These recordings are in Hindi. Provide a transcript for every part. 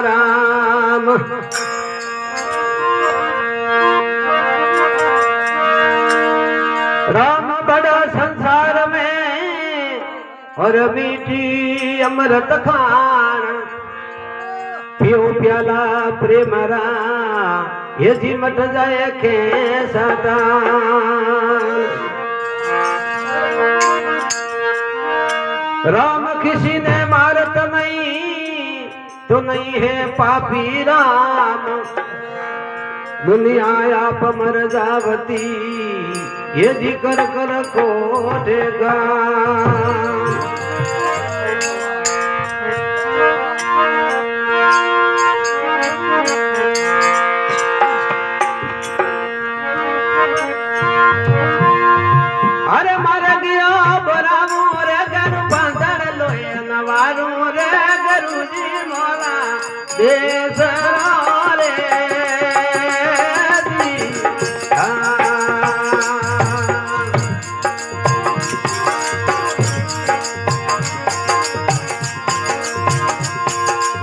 राम राम बड़ा संसार में और मीठी अमृत खान पियो प्याला प्रेम रा ये जी मट जाए खे सदान राम किसी ने मारत नहीं तो नहीं है पापी राम दुनिया आप मर जावती ये जी कर कर कोटेगा अरे मर गया बरामो रे गरु बांधर लोहे नवारू रे गरु जी मोला देश रे जी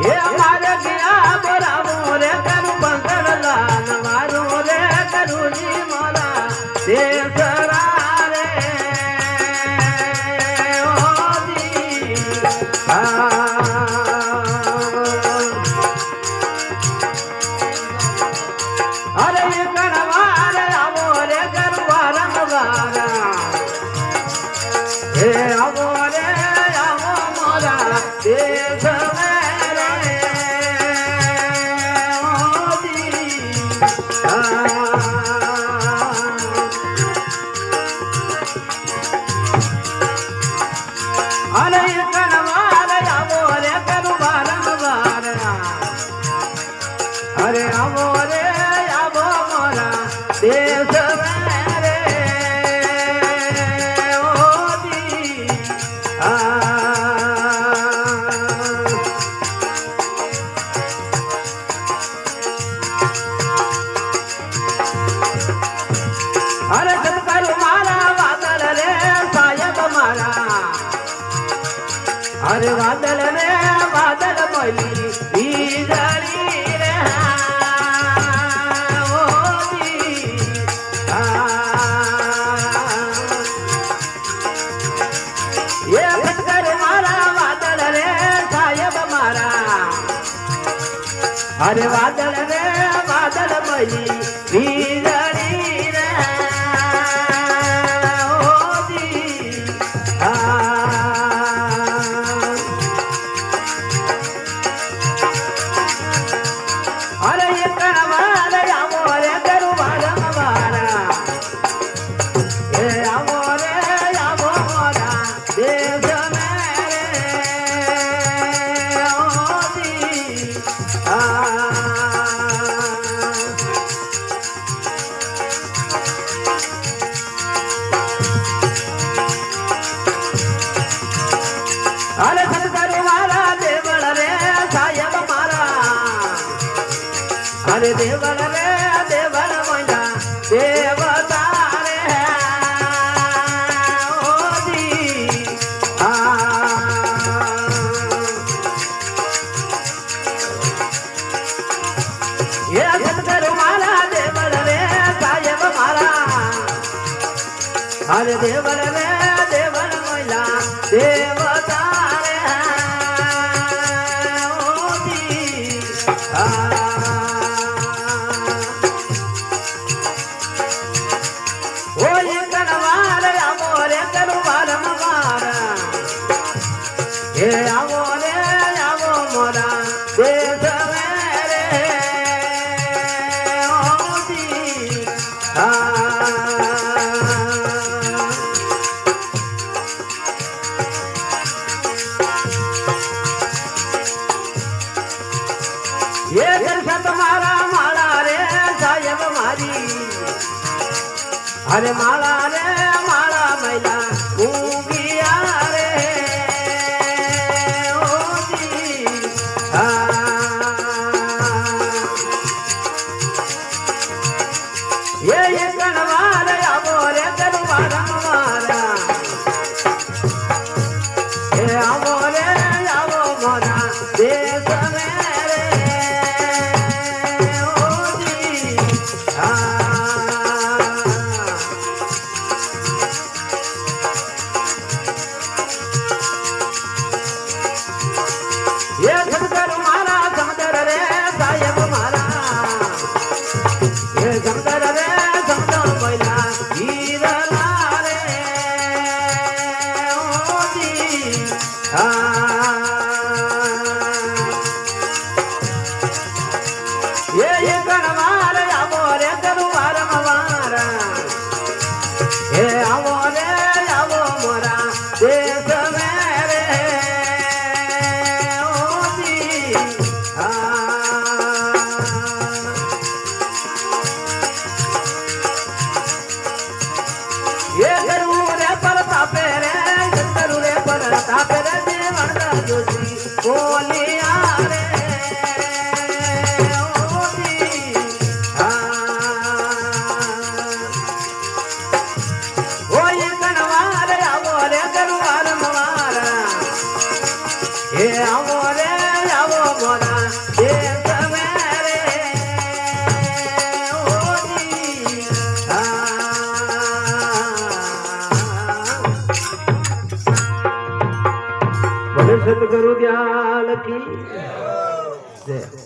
ये मर गया बरामो रे गरु बांधर ला नवारू रे गरु जी मोला देश अरे ये कणवार आवो रे गरुआ रंगवारा हे आवो रे आवो मोरा देश मेरे मोदी अरे ये कणवार आवो रे गरुआ रंगवारा अरे आवो रे देश मेरे मोदी अरे शंकर मारा बादल रे सायब मारा अरे बादल रे बादल बोली बीजड़ी रे ये शंकर मारा बादल रे सायब मारा अरे बादल रे बादल मई बीजड़ी रे मोदी अरे ये कणवार आवो रे गरु बारम बारा ये आवो रे आवो मोरा देश मेरे मोदी अरे शंकर मारा देवल रे सायब मारा अरे देवल रे देवल मैया देवता रे मोदी ये शंकर मारा देवल रे सायब मारा अरे देवल रे देवल मैया देवता रे मोदी ओ ये कणवार आवो रे गरुवार मवारा हे आवो रे आवो मोरा देश मेरे मोदी ये दर्शन तुम्हारा माला रे सायब मारी अरे माला रे माला मैला उगिया रे मोदी ये कणवार आवो रे गरुआ रंगवारा हे आवो रे आवो મોરા દેશ મેરે ઓજી ये समंदर मारा समंदर रे साहेब मारा ये समंदर रे समंदर पहिला हीरला रे ओजी ये गणवार आवो रे गरुवार मवारा ये आवो रे आवो मोरा देश मेरे ये गरुरे पर तापे रे गरुरे पर तापे रे जीवन दा जोशी बोलिया रे ओजी ओ ये गणवार आवो रे गरुवार मवारा ये आवो रे आवो मोरा देश मेरे ओजी सतगुरु दयाल की जय।